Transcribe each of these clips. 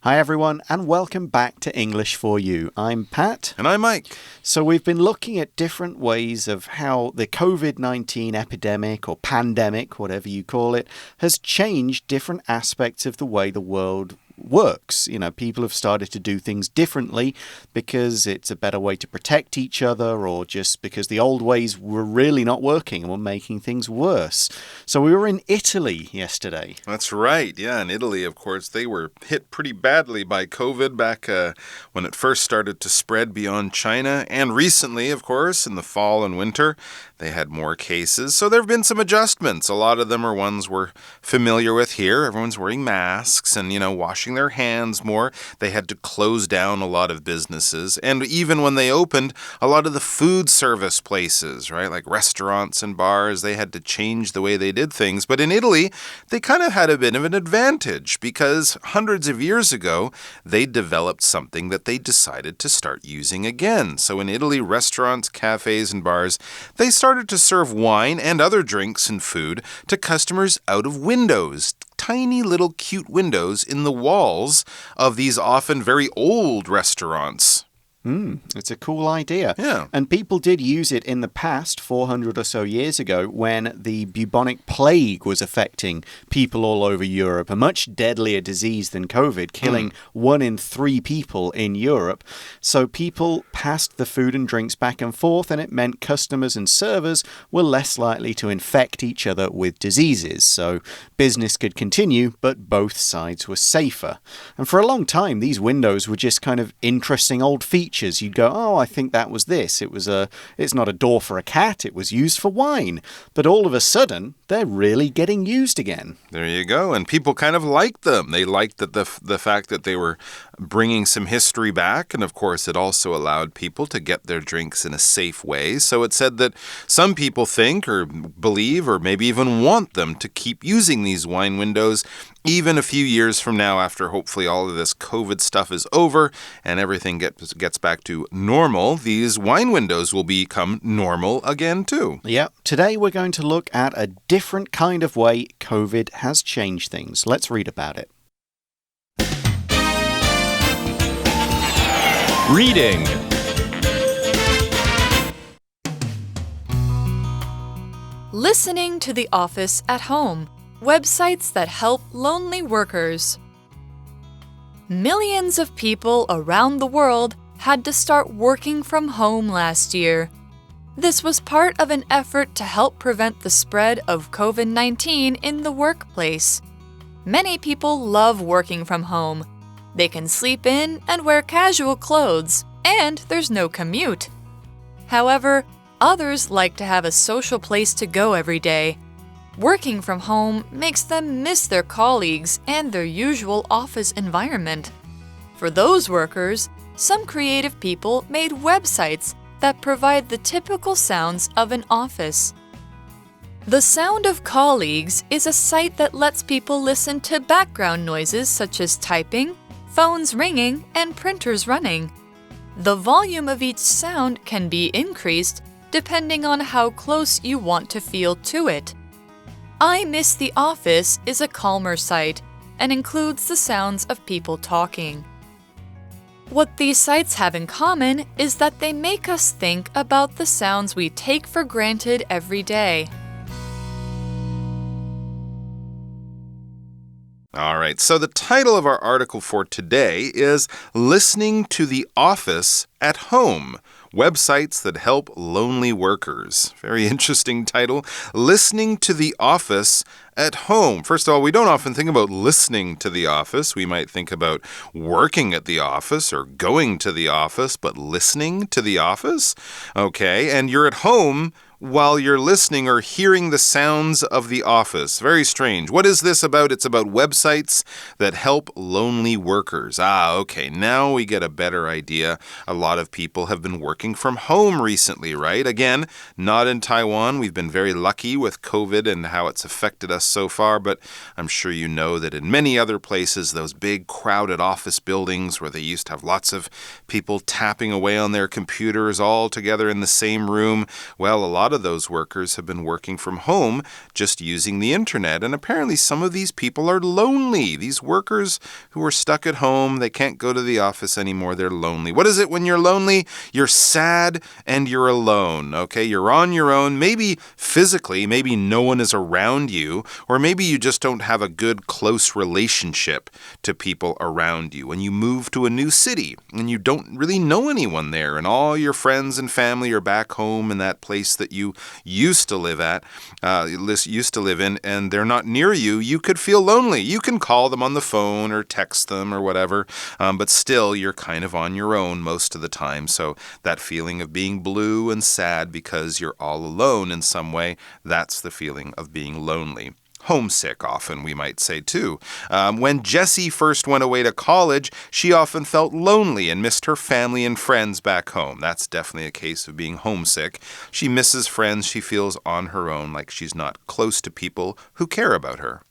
Hi everyone, and welcome back to English for You. I'm Pat. And I'm Mike. So we've been looking at different ways of how the COVID-19 epidemic or pandemic, whatever you call it, has changed different aspects of the way the world works. You know, people have started to do things differently because it's a better way to protect each other or just because the old ways were really not working and were making things worse. So we were in Italy yesterday. That's right. Yeah, in Italy, of course, they were hit pretty badly by COVID back when it first started to spread beyond China. And recently, of course, in the fall and winter, they had more cases. So there have been some adjustments. A lot of them are ones we're familiar with here. Everyone's wearing masks and, washing their hands more. They had to close down a lot of businesses. And even when they opened, a lot of the food service places, right, like restaurants and bars, they had to change the way they did things. But in Italy, they kind of had a bit of an advantage because hundreds of years ago, they developed something that they decided to start using again. So in Italy, restaurants, cafes, and bars, they started to serve wine and other drinks and food to customers out of windows. Tiny little cute windows in the walls of these often very old restaurants. It's a cool idea. Yeah. And people did use it in the past, 400 or so years ago, when the bubonic plague was affecting people all over Europe, a much deadlier disease than COVID, killing 1 in 3 people in Europe. So people passed the food and drinks back and forth, and it meant customers and servers were less likely to infect each other with diseases. So business could continue, but both sides were safer. And for a long time, these windows were just kind of interesting old features. You'd go, oh, I think that was this. It's not a door for a cat. It was used for wine. But all of a sudden, they're really getting used again. There you go. And people kind of liked them. They liked that the fact that they were bringing some history back. And of course, it also allowed people to get their drinks in a safe way. So it said that some people think or believe or maybe even want them to keep using these wine windows even a few years from now, after hopefully all of this COVID stuff is over and everything gets back to normal. These wine windows will become normal again too. Yeah. Today we're going to look at a different kind of way COVID has changed things. Let's read about it. Reading. Listening to the office at home. Websites that help lonely workers. Millions of people around the world had to start working from home last year. This was part of an effort to help prevent the spread of COVID-19 in the workplace. Many people love working from home. They can sleep in and wear casual clothes, and there's no commute. However, others like to have a social place to go every day. Working from home makes them miss their colleagues and their usual office environment. For those workers, some creative people made websites that provide the typical sounds of an office. The Sound of Colleagues is a site that lets people listen to background noises such as typing, phones ringing, and printers running. The volume of each sound can be increased depending on how close you want to feel to it. I Miss the Office is a calmer site and includes the sounds of people talking. What these sites have in common is that they make us think about the sounds we take for granted every day. All right, so the title of our article for today is Listening to the Office at Home. Websites that help lonely workers. Very interesting title. Listening to the office at home. First of all, we don't often think about listening to the office. We might think about working at the office or going to the office, but listening to the office? Okay, and you're at home while you're listening or hearing the sounds of the office. Very strange. What is this about? It's about websites that help lonely workers. Okay. Now we get a better idea. A lot of people have been working from home recently, right? Again, not in Taiwan. We've been very lucky with COVID and how it's affected us so far, but I'm sure you know that in many other places, those big crowded office buildings where they used to have lots of people tapping away on their computers all together in the same room, well, a lot lot of those workers have been working from home just using the internet. And apparently some of these people are lonely. These workers who are stuck at home, they can't go to the office anymore. They're lonely. What is it when you're lonely? You're sad and you're alone. Okay, you're on your own. Maybe physically, maybe no one is around you, or maybe you just don't have a good, close relationship to people around you. When you move to a new city and you don't really know anyone there, and all your friends and family are back home in that place that you used to live in, and they're not near you, you could feel lonely. You can call them on the phone or text them or whatever, but still you're kind of on your own most of the time. So that feeling of being blue and sad because you're all alone in some way, that's the feeling of being lonely. Homesick, often, we might say, too. When Jessie first went away to college, she often felt lonely and missed her family and friends back home. That's definitely a case of being homesick. She misses friends. She feels on her own, like she's not close to people who care about her.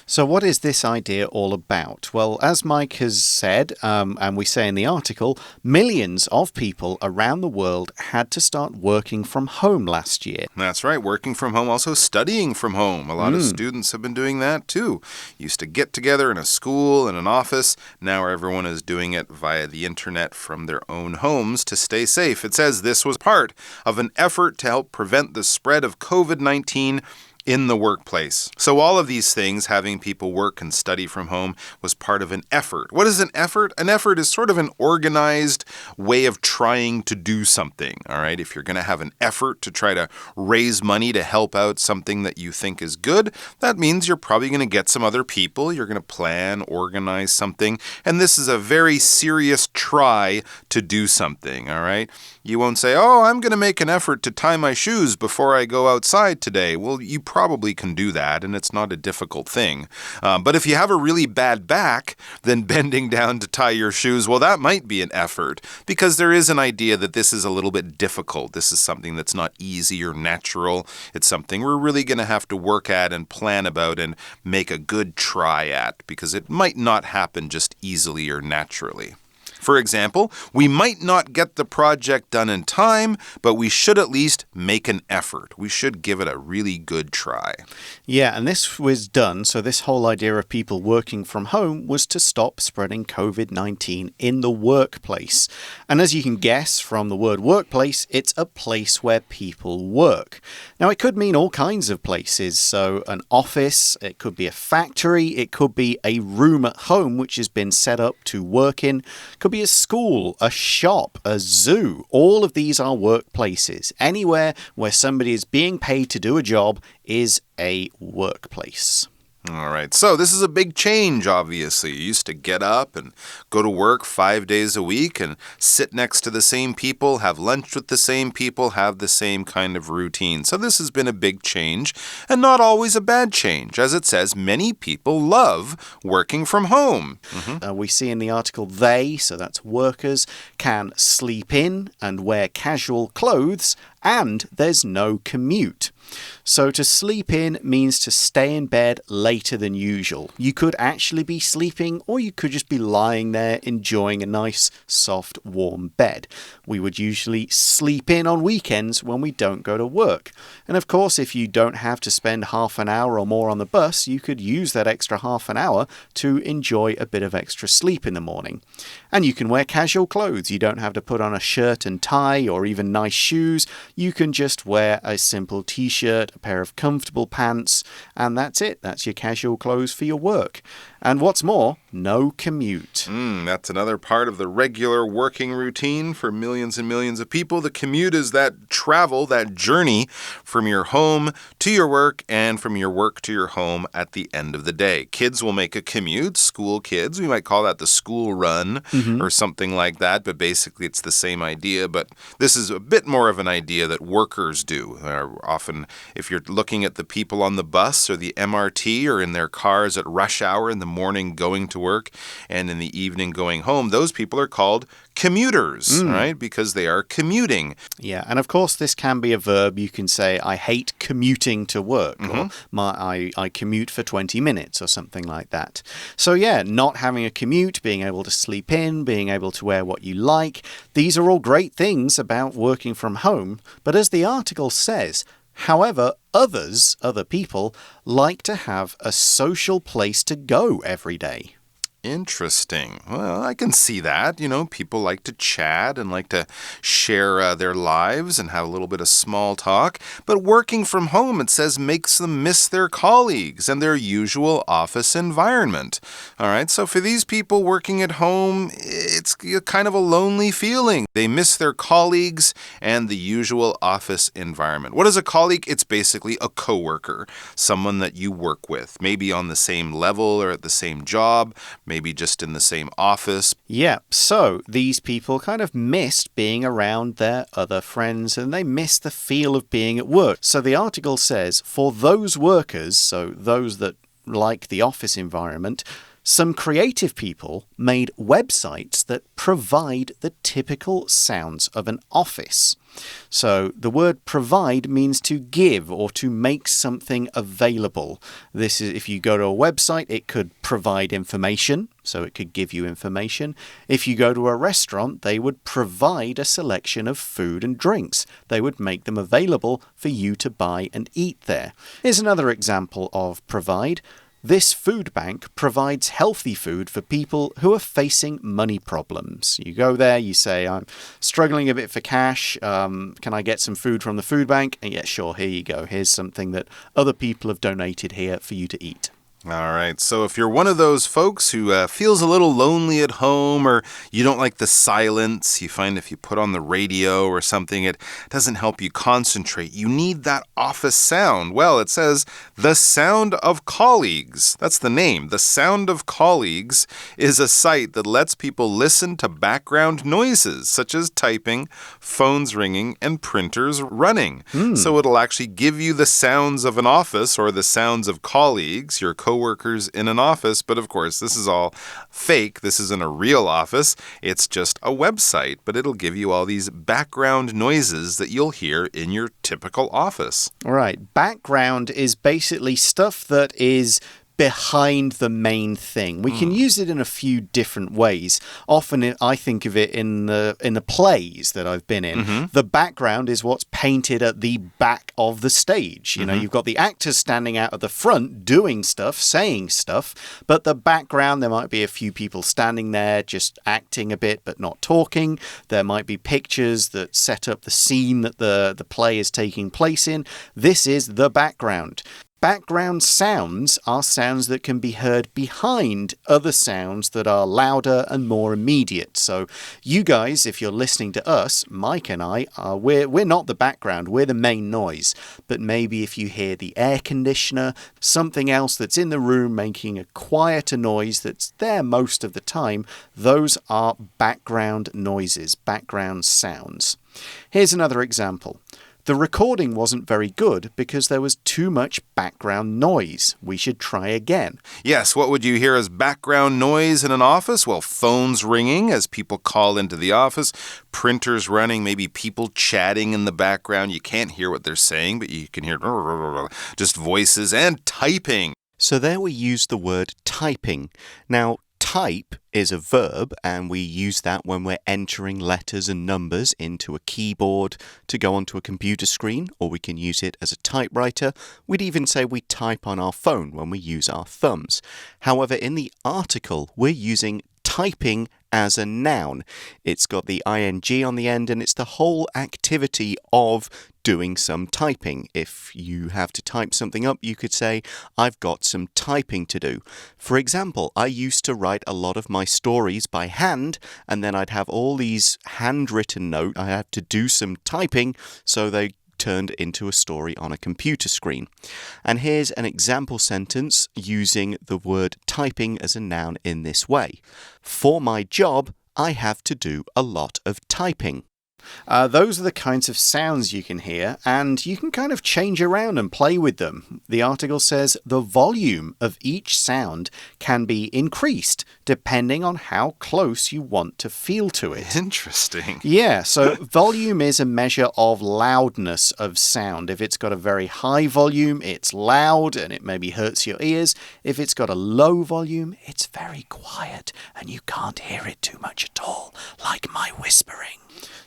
So what is this idea all about? Well, as Mike has said, and we say in the article, millions of people around the world had to start working from home last year. That's right, working from home, also studying from home. A lot of students have been doing that too. Used to get together in a school, in an office. Now everyone is doing it via the internet from their own homes to stay safe. It says this was part of an effort to help prevent the spread of COVID-19 in the workplace. So all of these things, having people work and study from home, was part of an effort. What is an effort? An effort is sort of an organized way of trying to do something, all right? If you're going to have an effort to try to raise money to help out something that you think is good, that means you're probably going to get some other people. You're going to plan, organize something, and this is a very serious try to do something, all right? You won't say, oh, I'm going to make an effort to tie my shoes before I go outside today. Well, you probably can do that, and it's not a difficult thing. But if you have a really bad back, then bending down to tie your shoes, well, that might be an effort, because there is an idea that this is a little bit difficult. This is something that's not easy or natural. It's something we're really going to have to work at and plan about and make a good try at, because it might not happen just easily or naturally. For example, we might not get the project done in time, but we should at least make an effort. We should give it a really good try. Yeah, and this was done, so this whole idea of people working from home was to stop spreading COVID-19 in the workplace. And as you can guess from the word workplace, it's a place where people work. Now, it could mean all kinds of places. So an office, it could be a factory, it could be a room at home which has been set up to work in. Could be a school, a shop, a zoo. All of these are workplaces. Anywhere where somebody is being paid to do a job is a workplace. All right, so this is a big change, obviously. You used to get up and go to work 5 days a week and sit next to the same people, have lunch with the same people, have the same kind of routine. So this has been a big change, and not always a bad change. As it says, many people love working from home. We see in the article they, so that's workers, can sleep in and wear casual clothes, and there's no commute. So to sleep in means to stay in bed later than usual. You could actually be sleeping, or you could just be lying there enjoying a nice, soft, warm bed. We would usually sleep in on weekends when we don't go to work. And of course, if you don't have to spend half an hour or more on the bus, you could use that extra half an hour to enjoy a bit of extra sleep in the morning. And you can wear casual clothes. You don't have to put on a shirt and tie or even nice shoes. You can just wear a simple t-shirt, a pair of comfortable pants, and that's it. That's your casual clothes for your work. And what's more, no commute. That's another part of the regular working routine for millions and millions of people. The commute is that travel, that journey from your home to your work and from your work to your home at the end of the day. Kids will make a commute, school kids. We might call that the school run or something like that, but basically it's the same idea. But this is a bit more of an idea that workers do. Often, if you're looking at the people on the bus or the MRT or in their cars at rush hour in the morning going to work and in the evening going home, those people are called commuters, right? Because they are commuting. Yeah, and of course this can be a verb. You can say, I hate commuting to work, or I commute for 20 minutes or something like that. So yeah, not having a commute, being able to sleep in, being able to wear what you like, these are all great things about working from home. But as the article says, however, other people, like to have a social place to go every day. Interesting. Well, I can see that. You know, people like to chat and like to share their lives and have a little bit of small talk. But working from home, it says, makes them miss their colleagues and their usual office environment. All right, so for these people working at home, it's kind of a lonely feeling. They miss their colleagues and the usual office environment. What is a colleague? It's basically a coworker, someone that you work with, maybe on the same level or at the same job, maybe just in the same office. Yeah, so these people kind of missed being around their other friends and they missed the feel of being at work. So the article says, for those workers, so those that like the office environment, some creative people made websites that provide the typical sounds of an office. So the word provide means to give or to make something available. This is, if you go to a website, it could provide information, so it could give you information. If you go to a restaurant, they would provide a selection of food and drinks. They would make them available for you to buy and eat there. Here's another example of provide. This food bank provides healthy food for people who are facing money problems. You go there, you say, I'm struggling a bit for cash. Can I get some food from the food bank? And yeah, sure, here you go. Here's something that other people have donated here for you to eat. All right, so if you're one of those folks who feels a little lonely at home or you don't like the silence, you find if you put on the radio or something, it doesn't help you concentrate. You need that office sound. Well, it says The Sound of Colleagues. That's the name. The Sound of Colleagues is a site that lets people listen to background noises, such as typing, phones ringing, and printers running. So it'll actually give you the sounds of an office or the sounds of colleagues, your co-workers in an office, but of course this is all fake. This isn't a real office. It's just a website, but it'll give you all these background noises that you'll hear in your typical office. All right, background is basically stuff that is behind the main thing. We can use it in a few different ways. Often I think of it in the plays that I've been in. The background is what's painted at the back of the stage. You know, you've got the actors standing out at the front doing stuff, saying stuff, but the background, there might be a few people standing there just acting a bit but not talking. There might be pictures that set up the scene that the play is taking place in. This is the background. Background sounds are sounds that can be heard behind other sounds that are louder and more immediate. So you guys, if you're listening to us, Mike and I, we're not the background, we're the main noise. But maybe if you hear the air conditioner, something else that's in the room making a quieter noise that's there most of the time, those are background noises, background sounds. Here's another example. The recording wasn't very good because there was too much background noise. We should try again. Yes, what would you hear as background noise in an office? Well, phones ringing as people call into the office, printers running, maybe people chatting in the background. You can't hear what they're saying, but you can hear just voices, and typing. So there we use the word typing. Now, type is a verb, and we use that when we're entering letters and numbers into a keyboard to go onto a computer screen, or we can use it as a typewriter. We'd even say we type on our phone when we use our thumbs. However, in the article, we're using typing as a noun. It's got the ing on the end, and it's the whole activity of doing some typing. If you have to type something up, you could say, I've got some typing to do. For example, I used to write a lot of my stories by hand, and then I'd have all these handwritten notes. I had to do some typing, so they turned into a story on a computer screen. And here's an example sentence using the word typing as a noun in this way. For my job, I have to do a lot of typing. Those are the kinds of sounds you can hear, and you can kind of change around and play with them. The article says the volume of each sound can be increased depending on how close you want to feel to it. Interesting. Yeah, so volume is a measure of loudness of sound. If it's got a very high volume, it's loud and it maybe hurts your ears. If it's got a low volume, it's very quiet and you can't hear it too much at all, like my whispering.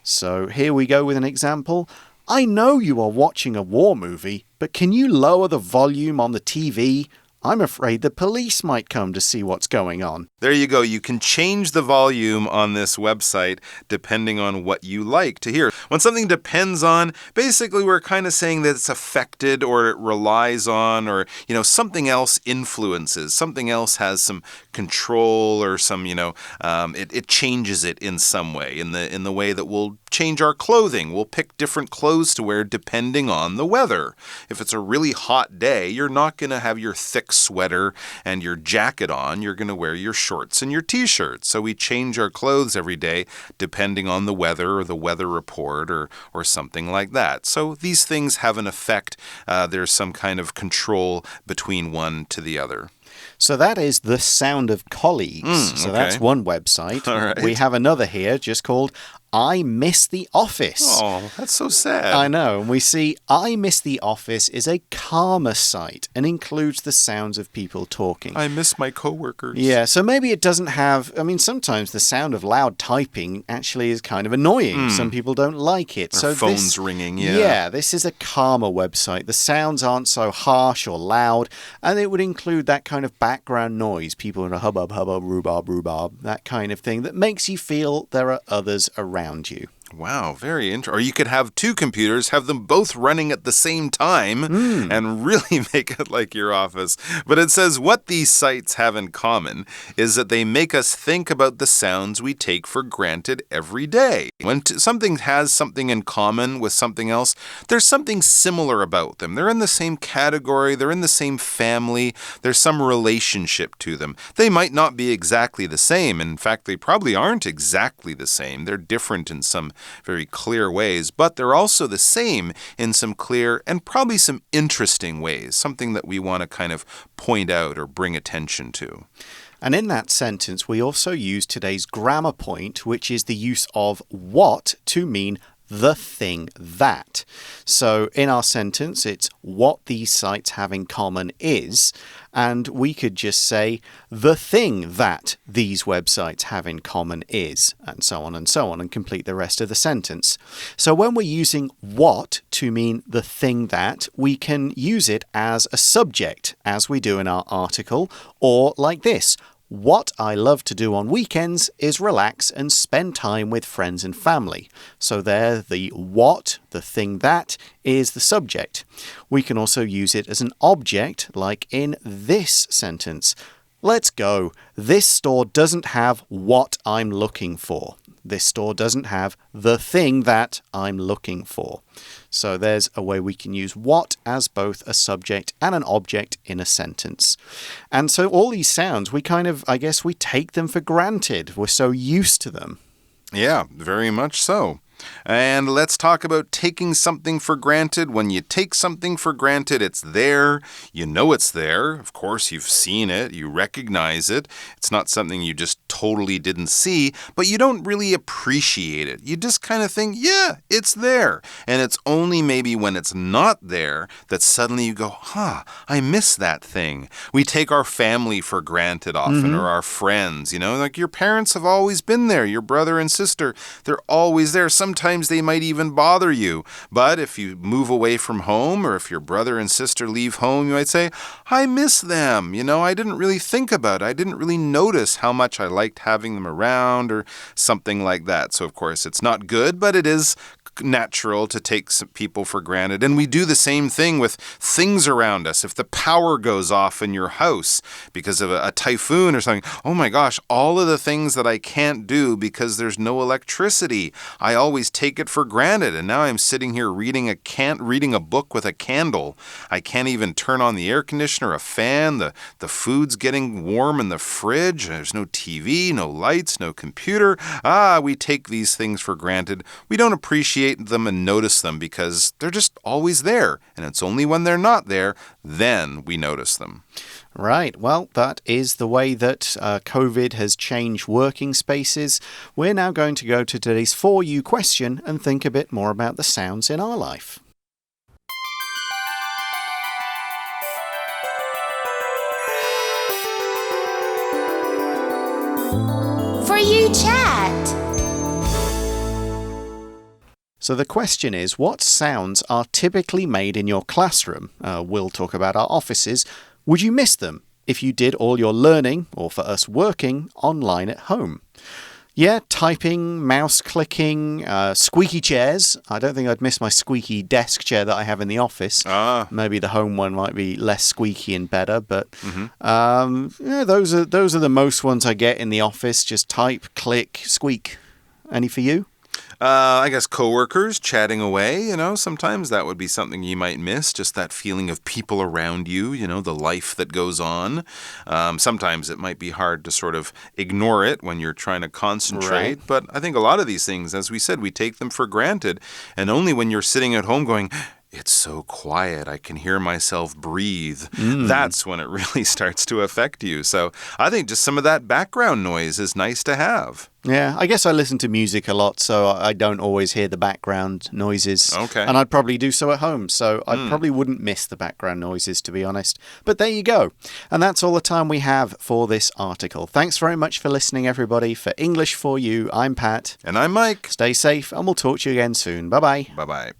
So here we go with an example. I know you are watching a war movie, but can you lower the volume on the TV? I'm afraid the police might come to see what's going on. There you go. You can change the volume on this website depending on what you like to hear. When something depends on, basically we're kind of saying that it's affected or it relies on or, something else influences. Something else has some control or some, it changes it in some way, in the way that we'll change our clothing. We'll pick different clothes to wear depending on the weather. If it's a really hot day, you're not going to have your thick sweater and your jacket on. You're going to wear your shorts and your t-shirts. So we change our clothes every day depending on the weather or the weather report or something like that. So these things have an effect. There's some kind of control between one to the other. So that is The Sound of Colleagues. So that's one website. All right. We have another here just called I Miss the Office. Oh, that's so sad. I know. And we see I Miss the Office is a calmer site and includes the sounds of people talking. I miss my coworkers. Yeah, so maybe it doesn't have... sometimes the sound of loud typing actually is kind of annoying. Some people don't like it. Or phones ringing, yeah. Yeah, this is a calmer website. The sounds aren't so harsh or loud, and it would include that kind of background noise. People in a hubbub, hubbub, rhubarb, rhubarb, that kind of thing that makes you feel there are others around you. Wow, very interesting. Or you could have two computers, have them both running at the same time and really make it like your office. But it says what these sites have in common is that they make us think about the sounds we take for granted every day. When something has something in common with something else, there's something similar about them. They're in the same category, they're in the same family, there's some relationship to them. They might not be exactly the same. In fact, they probably aren't exactly the same. They're different in some very clear ways, but they're also the same in some clear and probably some interesting ways, something that we want to kind of point out or bring attention to. And in that sentence, we also use today's grammar point, which is the use of what to mean the thing that. So in our sentence, it's what these sites have in common is, and we could just say the thing that these websites have in common is, and so on, and complete the rest of the sentence. So when we're using what to mean the thing that, we can use it as a subject, as we do in our article, or like this. What I love to do on weekends is relax and spend time with friends and family. So there, the what, the thing that, is the subject. We can also use it as an object, like in this sentence. Let's go. This store doesn't have what I'm looking for. This store doesn't have the thing that I'm looking for. So there's a way we can use what as both a subject and an object in a sentence. And so all these sounds, we we take them for granted. We're so used to them. Yeah, very much so. And let's talk about taking something for granted. When you take something for granted, it's there. You know it's there. Of course, you've seen it. You recognize it. It's not something you just totally didn't see, but you don't really appreciate it. You just kind of think, yeah, it's there. And it's only maybe when it's not there that suddenly you go, I miss that thing. We take our family for granted often, or our friends, like your parents have always been there. Your brother and sister, they're always there. Sometimes they might even bother you. But if you move away from home or if your brother and sister leave home, you might say, I miss them. I didn't really think about it. I didn't really notice how much I liked having them around or something like that. So, of course, it's not good, but it is natural to take some people for granted. And we do the same thing with things around us. If the power goes off in your house because of a typhoon or something, oh my gosh, all of the things that I can't do because there's no electricity. I always take it for granted. And now I'm sitting here reading a book with a candle. I can't even turn on the air conditioner, a fan. The food's getting warm in the fridge. There's no TV, no lights, no computer. We take these things for granted. We don't appreciate them and notice them because they're just always there. And it's only when they're not there, then we notice them. Right. Well, that is the way that COVID has changed working spaces. We're now going to go to today's For You question and think a bit more about the sounds in our life. For You Chat. So the question is, what sounds are typically made in your classroom? We'll talk about our offices. Would you miss them if you did all your learning, or for us working, online at home? Yeah, typing, mouse clicking, squeaky chairs. I don't think I'd miss my squeaky desk chair that I have in the office. Maybe the home one might be less squeaky and better, but those are the most ones I get in the office. Just type, click, squeak. Any for you? I guess coworkers chatting away, sometimes that would be something you might miss, just that feeling of people around you, the life that goes on. Sometimes it might be hard to sort of ignore it when you're trying to concentrate, right. But I think a lot of these things, as we said, we take them for granted, and only when you're sitting at home going, it's so quiet, I can hear myself breathe. That's when it really starts to affect you. So I think just some of that background noise is nice to have. Yeah, I guess I listen to music a lot, so I don't always hear the background noises. Okay. And I'd probably do so at home, so I probably wouldn't miss the background noises, to be honest. But there you go. And that's all the time we have for this article. Thanks very much for listening, everybody. For English for You, I'm Pat. And I'm Mike. Stay safe, and we'll talk to you again soon. Bye-bye. Bye-bye.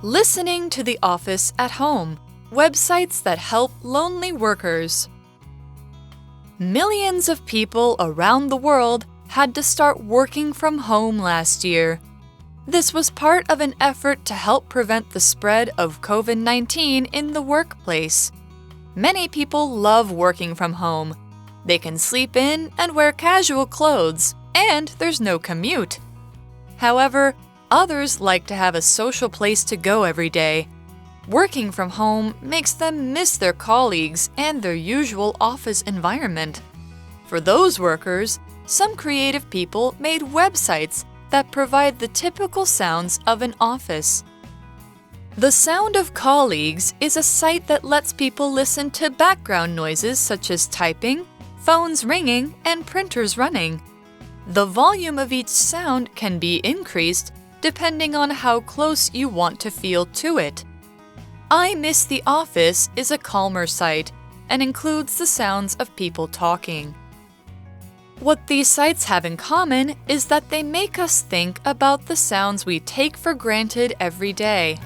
Listening to The Office at Home. Websites that help lonely workers. Millions of people around the world had to start working from home last year. This was part of an effort to help prevent the spread of COVID-19 in the workplace. Many people love working from home. They can sleep in and wear casual clothes, and there's no commute. However, others like to have a social place to go every day. Working from home makes them miss their colleagues and their usual office environment. For those workers, some creative people made websites that provide the typical sounds of an office. The Sound of Colleagues is a site that lets people listen to background noises such as typing, phones ringing, and printers running. The volume of each sound can be increased depending on how close you want to feel to it. I Miss the Office is a calmer site and includes the sounds of people talking. What these sites have in common is that they make us think about the sounds we take for granted every day.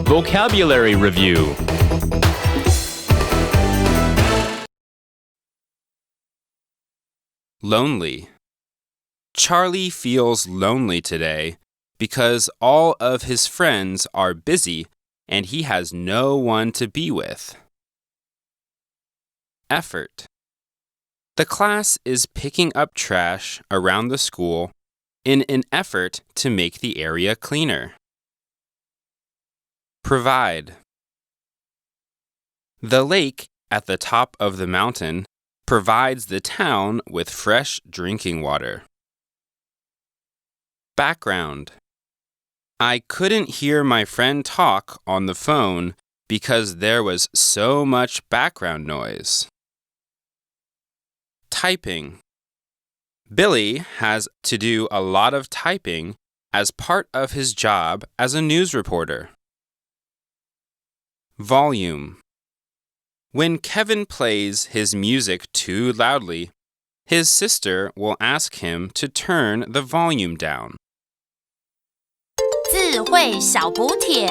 Vocabulary Review. Lonely. Charlie feels lonely today because all of his friends are busy and he has no one to be with. Effort. The class is picking up trash around the school in an effort to make the area cleaner. Provide. The lake at the top of the mountain provides the town with fresh drinking water. Background. I couldn't hear my friend talk on the phone because there was so much background noise. Typing. Billy has to do a lot of typing as part of his job as a news reporter. Volume. When Kevin plays his music too loudly, his sister will ask him to turn the volume down. 智慧小补帖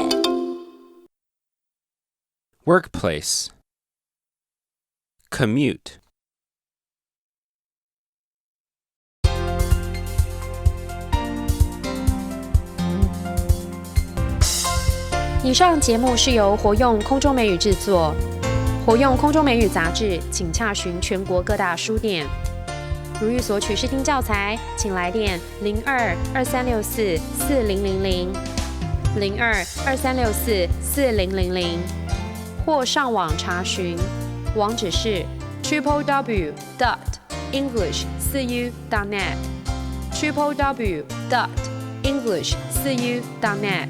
Workplace. commute. 以上节目是由活用空中美语制作，活用空中美语杂志，请洽询全国各大书店。如欲索取试听教材，请来电02-2364-4000 02-2364-4000，或上网查询，网址是 www.english4u.net www.english4u.net